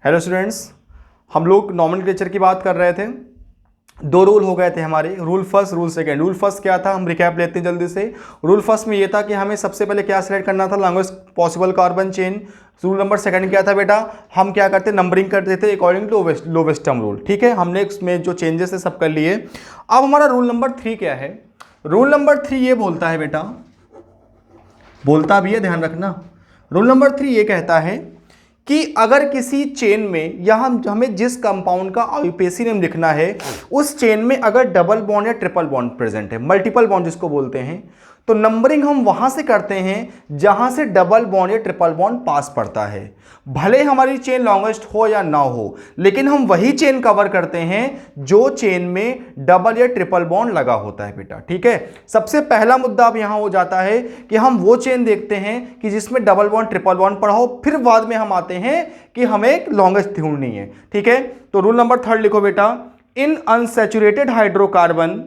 Hello students, हम लोग nomenclature की बात कर रहे थे। दो रूल हो गए थे हमारे, rule first rule second. Rule first क्या था, हम रिकैप लेते हैं जल्दी से। रूल फर्स्ट में ये था कि हमें सबसे पहले क्या सिलेक्ट करना था, longest possible carbon chain. Rule number second क्या था बेटा, हम क्या करते नंबरिंग करते थे according to lowest term rule. ठीक है, हमने इसमें जो चेंजेस है सब कर लिए। अब हमारा रूल नंबर 3 क्या है, रूल नंबर 3 ये बोलता है बेटा, बोलता भी है, ध्यान रखना। रूल नंबर 3 ये कहता है कि अगर किसी चेन में या हमें जिस कंपाउंड का आईयूपीएसी नेम लिखना है उस चेन में अगर डबल बॉन्ड या ट्रिपल बॉन्ड प्रेजेंट है, मल्टीपल बॉन्ड जिसको बोलते हैं, तो नंबरिंग हम वहां से करते हैं जहां से डबल बॉन्ड या ट्रिपल बॉन्ड पास पड़ता है। भले हमारी चेन लॉन्गेस्ट हो या ना हो, लेकिन हम वही चेन कवर करते हैं जो चेन में डबल या ट्रिपल बॉन्ड लगा होता है बेटा। ठीक है, सबसे पहला मुद्दा अब यहां हो जाता है कि हम वो चेन देखते हैं कि जिसमें डबल बॉन्ड ट्रिपल बॉन्ड पड़ा हो, फिर बाद में हम आते हैं कि हमें एक लॉन्गेस्ट ढूंढनी है। ठीक है, तो रूल नंबर 3 लिखो बेटा, in unsaturated hydrocarbon,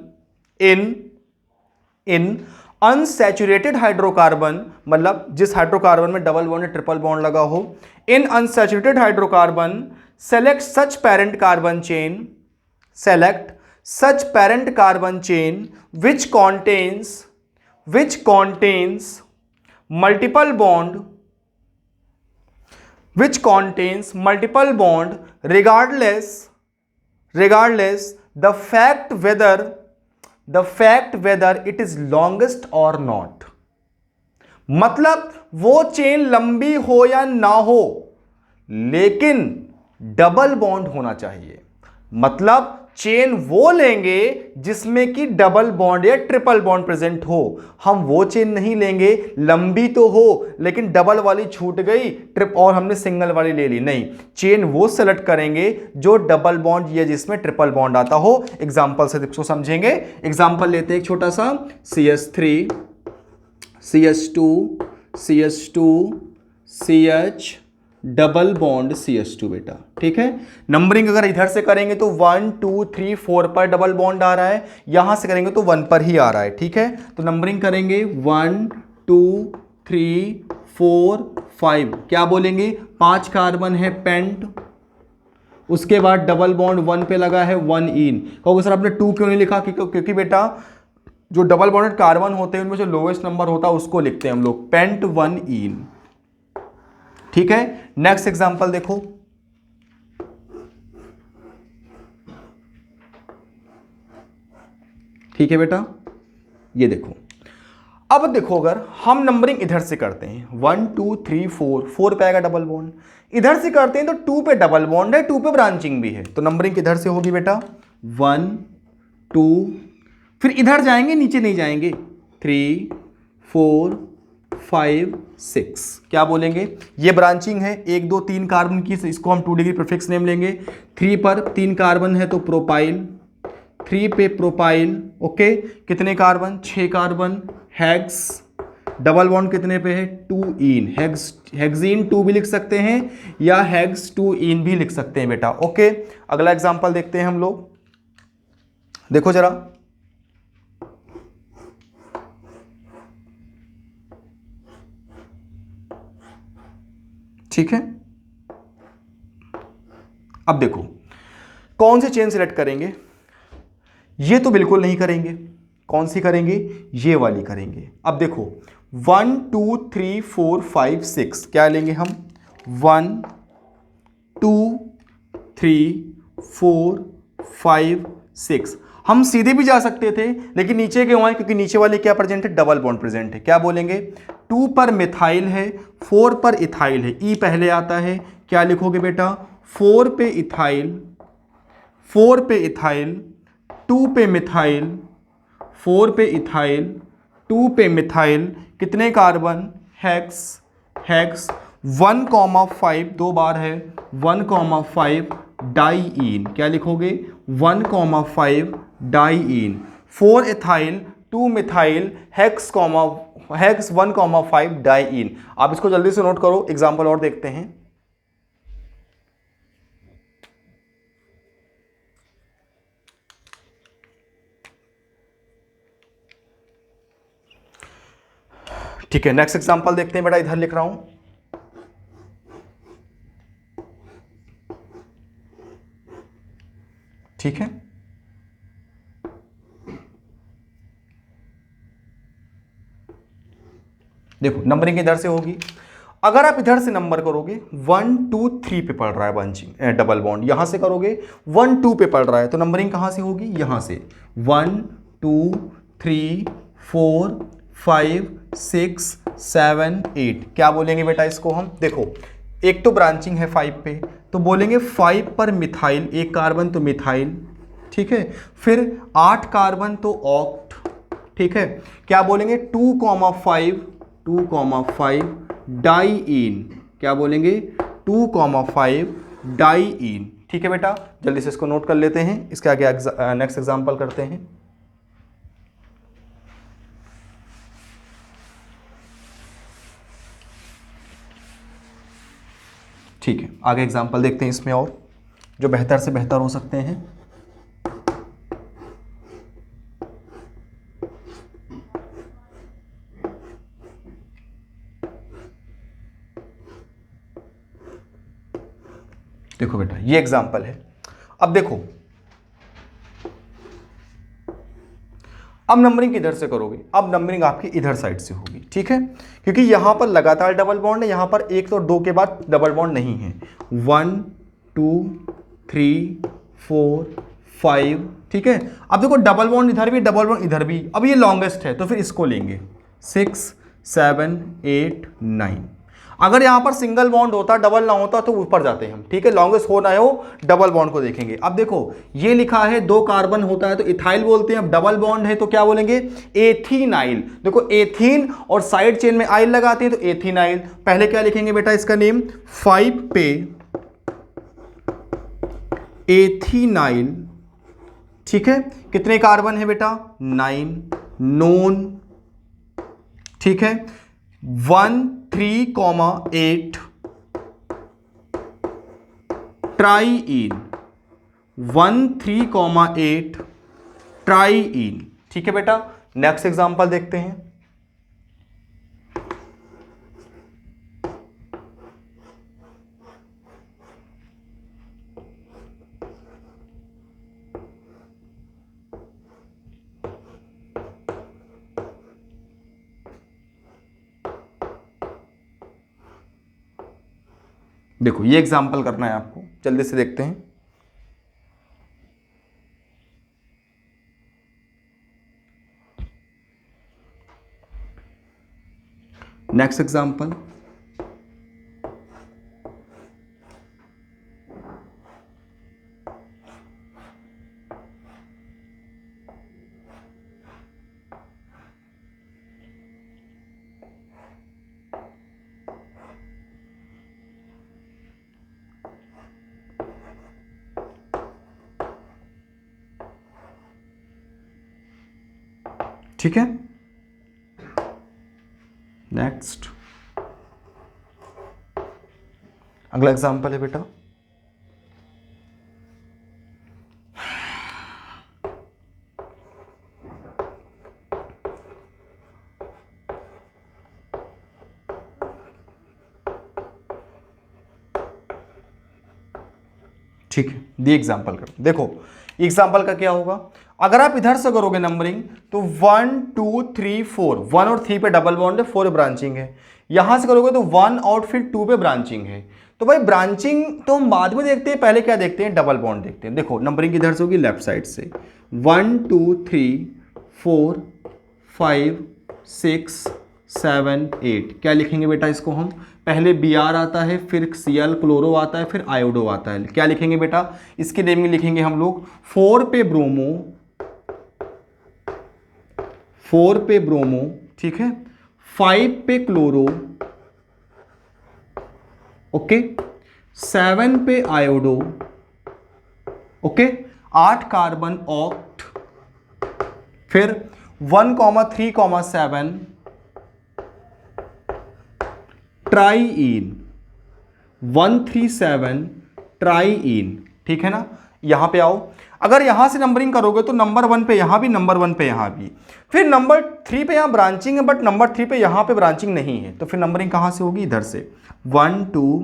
in unsaturated hydrocarbon, मतलब जिस हाइड्रोकार्बन में डबल बॉन्ड या ट्रिपल बॉन्ड लगा हो, in unsaturated hydrocarbon select such parent carbon chain, select such parent carbon chain which contains multiple bond, which contains multiple bond regardless the fact whether it is longest or not। मतलब वो chain लंबी हो या ना हो, लेकिन double bond होना चाहिए। मतलब चेन वो लेंगे जिसमें कि डबल बॉन्ड या ट्रिपल बॉन्ड प्रेजेंट हो। हम वो चेन नहीं लेंगे लंबी तो हो लेकिन डबल वाली छूट गई ट्रिप और हमने सिंगल वाली ले ली, नहीं, चेन वो सेलेक्ट करेंगे जो डबल बॉन्ड या जिसमें ट्रिपल बॉन्ड आता हो। एग्जांपल से इसको समझेंगे। एग्जांपल लेते हैं एक छोटा सा, CH3 CH2 CH2 CH double bond CH2 बेटा। ठीक है, नंबरिंग अगर इधर से करेंगे तो 1 2 3 4 पर डबल बॉन्ड आ रहा है, यहां से करेंगे तो 1 पर ही आ रहा है। ठीक है, तो नंबरिंग करेंगे 1 2 3 4 5, क्या बोलेंगे, 5 कार्बन है पेंट, उसके बाद डबल बॉन्ड 1 पे लगा है 1 इन। कहोगे सर आपने 2 क्यों नहीं लिखा, क्योंकि बेटा जो डबल बॉन्डेड कार्बन होते हैं उनमें जो लोवेस्ट नंबर होता है उसको लिखते हैं हम लोग, पेंट 1 इन। ठीक है, नेक्स्ट एग्जांपल देखो, ठीक है बेटा, ये देखो। अब देखो अगर हम नंबरिंग इधर से करते हैं 1 2 3 4 पे आएगा डबल बॉन्ड, इधर से करते हैं तो 2 पे डबल बॉन्ड है, 2 पे ब्रांचिंग भी है, तो नंबरिंग किधर से होगी बेटा, 1 2, फिर इधर जाएंगे नीचे नहीं जाएंगे, 3 4 5 6, क्या बोलेंगे, ये ब्रांचिंग है 1 2 3 कार्बन की, इसको हम 2 डिग्री प्रीफिक्स नेम लेंगे। 3 पर 3 कार्बन है तो प्रोपाइल, 3 पे प्रोपाइल, ओके, कितने carbon, 6 carbon, hex, double bond कितने पे है, 2 इन, हेक्सीन 2 भी लिख सकते हैं या हेक्स 2 इन भी लिख सकते हैं बेटा। ओके, अगला एग्जांपल देखते हैं हम लोग, देखो जरा, ठीक है। अब देखो कौन सी चेन सिलेक्ट करेंगे, ये तो बिल्कुल नहीं करेंगे, कौन सी करेंगे, ये वाली करेंगे। अब देखो 1 2 3 4 5 6, क्या लेंगे हम, 1 2 3 4 5 6। हम सीधे भी जा सकते थे लेकिन नीचे क्यों आए, क्योंकि नीचे वाले क्या प्रेजेंट है, डबल बॉन्ड प्रेजेंट है। क्या बोलेंगे, 2 पर मिथाइल है, 4 पर इथाइल है, ई पहले आता है, क्या लिखोगे बेटा, 4 पे इथाइल, 4 पे इथाइल, 2 पे मिथाइल, 4 पे इथाइल, 2 पे मिथाइल, कितने कार्बन, हेक्स, हेक्स 1,5, 2 बार है, 1,5 डाईइन, क्या लिखोगे, 1,5 diyne, 4 ethyl 2 methyl, hex 1,5 diyne. आप इसको जल्दी से नोट करो, एग्जांपल और देखते हैं। ठीक है, नेक्स्ट एग्जांपल देखते हैं बेटा, इधर लिख रहा हूं, ठीक है, देखो नंबरिंग इधर से होगी। अगर आप इधर से नंबर करोगे 1 2 3 पे पड़ रहा है ब्रांचिंग डबल बॉन्ड, यहां से करोगे 1 2 पे पड़ रहा है तो नंबरिंग कहां से होगी, यहां से 1 2 3 4 5 6 7 8। क्या बोलेंगे बेटा इसको हम, देखो एक तो ब्रांचिंग है 5 पे तो बोलेंगे 5 पर मिथाइल, एक कार्बन तो मिथाइल, ठीक है, फिर 8 कार्बन तो ऑक्ट, ठीक है, क्या बोलेंगे 2,5 डाईइन, क्या बोलेंगे 2,5 डाईइन। ठीक है बेटा, जल्दी से इसको नोट कर लेते हैं, इसके आगे नेक्स्ट एग्जांपल करते हैं। ठीक है, आगे एग्जांपल देखते हैं इसमें और जो बेहतर से बेहतर हो सकते हैं। देखो बेटा ये एग्जांपल है, अब देखो अब नंबरिंग किधर से करोगे, अब नंबरिंग आपकी इधर साइड से होगी, ठीक है, क्योंकि यहां पर लगातार डबल बॉन्ड है, यहां पर 1 और 2 के बाद डबल बॉन्ड नहीं है। 1 2 3 4 5, ठीक है। अब देखो डबल बॉन्ड इधर भी, डबल बॉन्ड इधर भी, अब ये लॉन्गेस्ट है तो फिर इसको लेंगे 6 7 8 9। अगर यहां पर सिंगल बॉन्ड होता, डबल ना होता तो ऊपर जाते हैं हम, ठीक है, लॉन्गेस्ट हो ना हो डबल बॉन्ड को देखेंगे। अब देखो ये लिखा है 2 कार्बन होता है तो इथाइल बोलते हैं, अब डबल बॉन्ड है तो क्या बोलेंगे एथीनाइल। देखो एथीन और साइड चेन में आइल लगाते हैं तो एथीनाइल। पहले क्या लिखेंगे बेटा इसका नेम, 5 पे एथीनाइल, ठीक है, कितने कार्बन है बेटा 9 नोन, ठीक है, 1 3,8 ट्राईइन, 1 3,8 ट्राईइन। ठीक है बेटा, नेक्स्ट एग्जांपल देखते हैं। देखो ये एग्जांपल करना है आपको, जल्दी से देखते हैं। नेक्स्ट एग्जांपल, ठीक है, नेक्स्ट अगला एग्जांपल है बेटा, ठीक है, दी एग्जांपल कर। देखो एग्जांपल का क्या होगा, अगर आप इधर से करोगे नंबरिंग तो 1 2 3 4, 1 और 3 पे डबल बॉन्ड है, 4 ब्रांचिंग है। यहां से करोगे तो 1 और फिर 2 पे ब्रांचिंग है। तो भाई ब्रांचिंग तो हम बाद में देखते हैं, पहले क्या देखते हैं, डबल बॉन्ड देखते हैं। देखो नंबरिंग इधर से होगी लेफ्ट साइड से, 1 2 3 4 5 6 7 8। क्या लिखेंगे बेटा इसको हम, पहले Br आता है, फिर Cl क्लोरो आता है, फिर आयोडो आता है। क्या लिखेंगे बेटा, इसके नेमिंग लिखेंगे हम लोग 4 पे ब्रोमो, 4 पे ब्रोमो, ठीक है, 5 पे क्लोरो, ओके, 7 पे आयोडो, ओके, 8 कार्बन ऑक्ट, फिर 1,3,7 ट्राईइन, 137 ट्राईइन। ठीक है ना, यहां पे आओ, अगर यहां से नंबरिंग करोगे तो नंबर 1 पे यहां भी, नंबर 1 पे यहां भी, फिर नंबर 3 पे यहां ब्रांचिंग है बट नंबर 3 पे यहां पे ब्रांचिंग नहीं है, तो फिर नंबरिंग कहां से होगी, इधर से 1 2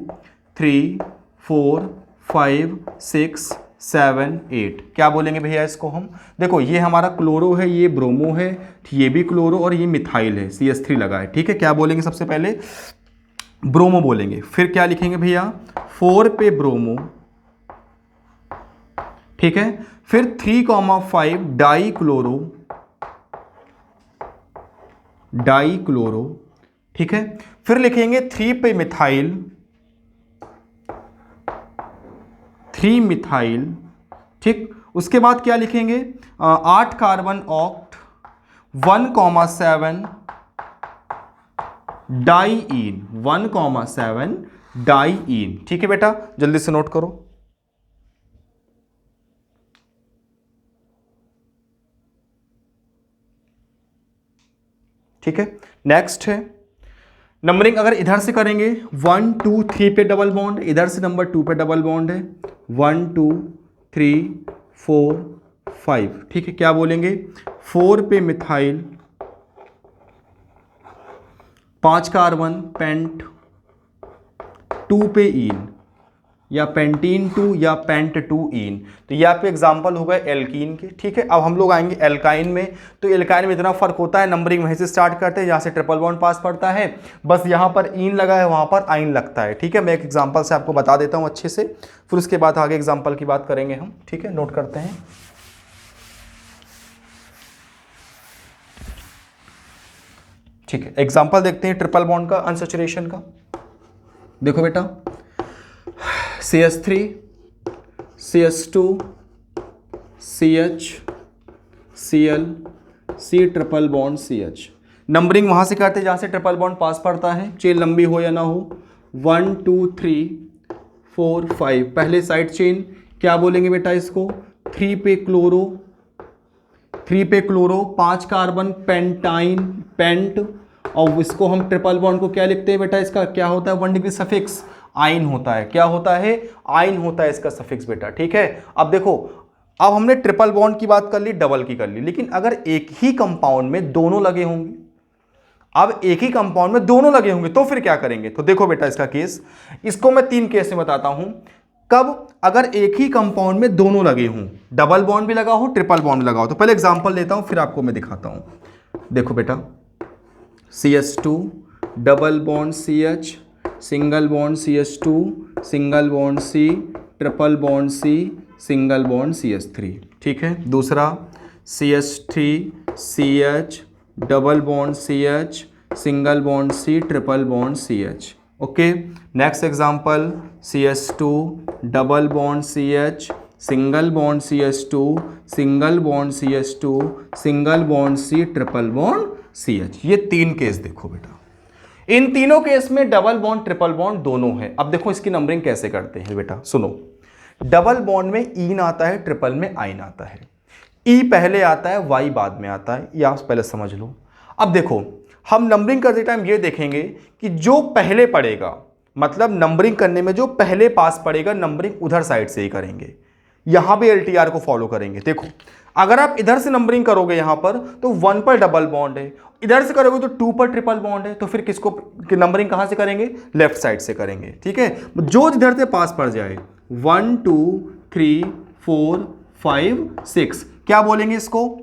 3 4 5 6 7 8। क्या बोलेंगे भैया इसको हम? देखो ये हमारा क्लोरो है, ये ब्रोमो है, ये भी क्लोरो और ये मिथाइल है, CH3 लगा है। ठीक है, क्या बोलेंगे सबसे पहले? ब्रोमो बोलेंगे। फिर क्या लिखेंगे भैया? 4 पे ब्रोमो। ठीक है, फिर 3,5 डाई क्लोरो, डाई क्लोरो। ठीक है, फिर लिखेंगे 3 पे मिथाइल, 3 मिथाइल। ठीक, उसके बाद क्या लिखेंगे? 8 कार्बन ऑक्ट, 1,7 डाईइन, 1,7 डाईइन। ठीक है बेटा, जल्दी से नोट करो। ठीक है, नेक्स्ट है नंबरिंग। अगर इधर से करेंगे 1 2 3 पे डबल बॉन्ड, इधर से नंबर 2 पे डबल बॉन्ड है, 1 2 3 4 5। ठीक है, क्या बोलेंगे? 4 पे मिथाइल, 5 कार्बन पेंट, 2 पे इन, या पेंटीन 2 या पेंट 2 इन। तो ये आपके एग्जाम्पल हो गए एल्कीन के। ठीक है, अब हम लोग आएंगे एल्काइन में। तो एल्काइन में इतना फर्क होता है, नंबरिंग वहीं से स्टार्ट करते हैं जहाँ से ट्रिपल बॉन्ड पास पड़ता है, बस यहाँ पर इन लगा है, वहाँ पर आइन लगता है। ठीक है, मैं एक एग्जाम्पल से आपको बता देता हूँ अच्छे से, फिर उसके बाद आगे एग्जाम्पल की बात करेंगे हम। ठीक है, नोट करते हैं। ठीक है, एग्जाम्पल देखते हैं ट्रिपल बॉन्ड का, अनसैचुरेशन का। देखो बेटा, CH3 CH2 CH Cl C triple bond CH। Numbering वहां से करते हैं जहां से ट्रिपल बॉन्ड पास पड़ता है, चेन लंबी हो या ना हो। 1 2 3 4 5, पहले साइड चेन क्या बोलेंगे बेटा इसको? 3 पे क्लोरो, 3 पे क्लोरो, 5 कार्बन पेंटाइन पेंट, और इसको हम ट्रिपल बॉन्ड को क्या लिखते हैं बेटा? इसका क्या होता है? 1 डिग्री सफिक्स आइन होता है। क्या होता है? आइन होता है इसका सफिक्स बेटा। ठीक है, अब देखो, अब हमने ट्रिपल बॉन्ड की बात कर ली, डबल की कर ली, लेकिन अगर एक ही कंपाउंड में दोनों लगे होंगे, अब एक ही कंपाउंड में दोनों लगे होंगे तो फिर क्या करेंगे? तो देखो बेटा इसका केस, इसको मैं 3 केस में बताता हूं। कब? अगर एक ही कंपाउंड में दोनों लगे हों, डबल बॉन्ड भी लगा हो, ट्रिपल बॉन्ड लगा हो। तो पहले एग्जांपल लेता हूं, फिर आपको मैं दिखाता हूं। देखो बेटा, CH2 double bond CH, single bond CH2, single bond C, triple bond C, single bond CH3। ठीक है, दूसरा CH3 CH, double bond CH, single bond C, triple bond CH। Okay, next example, CH2 double bond CH, single bond CH2, single bond CH2, single bond C, triple bond CH। ये 3 case देखो बेटा, इन तीनों case में double bond triple bond दोनों है। अब देखो इसकी नंबरिंग कैसे करते हैं बेटा, सुनो। डबल बॉन्ड में इन आता है, ट्रिपल में आइन आता है। ई पहले आता है, वाई बाद में आता है, या पहले समझ लो। अब देखो, हम नंबरिंग करते टाइम ये देखेंगे कि जो पहले पड़ेगा, मतलब नंबरिंग करने में जो पहले पास पड़ेगा, नंबरिंग उधर साइड से ही करेंगे। यहां भी LTR को फॉलो करेंगे। देखो, अगर आप इधर से नंबरिंग करोगे यहां पर, तो 1 पर डबल बॉन्ड है, इधर से करोगे तो 2 पर ट्रिपल बॉन्ड है, तो फिर किसको नंबरिंग कहां से करेंगे? लेफ्ट साइड से करेंगे। ठीक है, जो इधर से पास पड़ जाए, 1 2 3 4 5 6, क्या बोलेंगे इसको?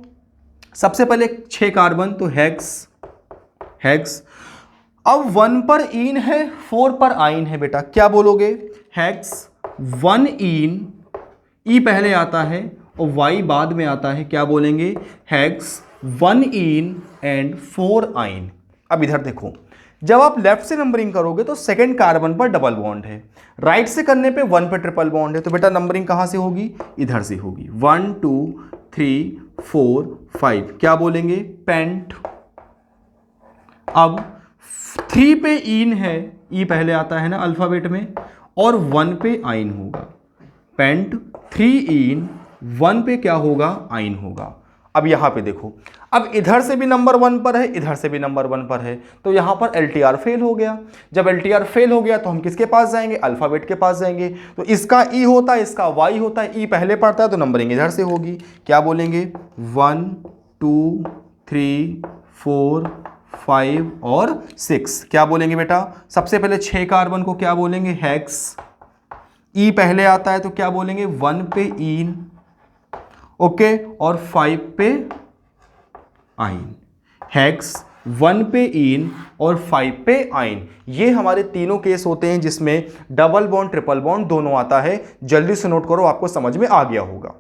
सबसे पहले 6 कार्बन, तो हेक्स, हेक्स। अब 1 पर इन है, 4 पर आइन है बेटा, क्या बोलोगे? हेक्स 1 इन, ई पहले आता है और वाई बाद में आता है, क्या बोलेंगे? हेक्स 1 इन एंड 4 आइन। अब इधर देखो, जब आप लेफ्ट से नंबरिंग करोगे तो सेकंड कार्बन पर डबल बॉन्ड है, राइट से करने पे 1 पर ट्रिपल बॉन्ड है, तो बेटा नंबरिंग कहां से होगी? इधर से होगी। 1 2 3 4 5, क्या बोलेंगे? पेंट। अब 3 पे इन है, ई पहले आता है ना अल्फाबेट में, और 1 पे आइन होगा, पेंट 3 इन, 1 पे क्या होगा? आइन होगा। अब यहां पे देखो, अब इधर से भी नंबर 1 पर है, इधर से भी नंबर 1 पर है, तो यहां पर LTR फेल हो गया। जब LTR फेल हो गया तो हम किसके पास जाएंगे? अल्फाबेट के पास जाएंगे। तो इसका ई होता है, इसका वाई होता है, ई पहले पड़ता है तो नंबरिंग इधर से होगी। क्या बोलेंगे? 1 2 3 4 5 और 6, क्या बोलेंगे बेटा? सबसे पहले 6 कार्बन को क्या बोलेंगे? हेक्स, ई पहले आता है तो क्या बोलेंगे 1 पे इन, ओके, और 5 पे आइन। हेक्स 1 पे इन और 5 पे आइन, ये हमारे तीनों केस होते हैं जिसमें डबल बॉन्ड ट्रिपल बॉन्ड दोनों आता है। जल्दी से नोट करो, आपको समझ में आ गया होगा।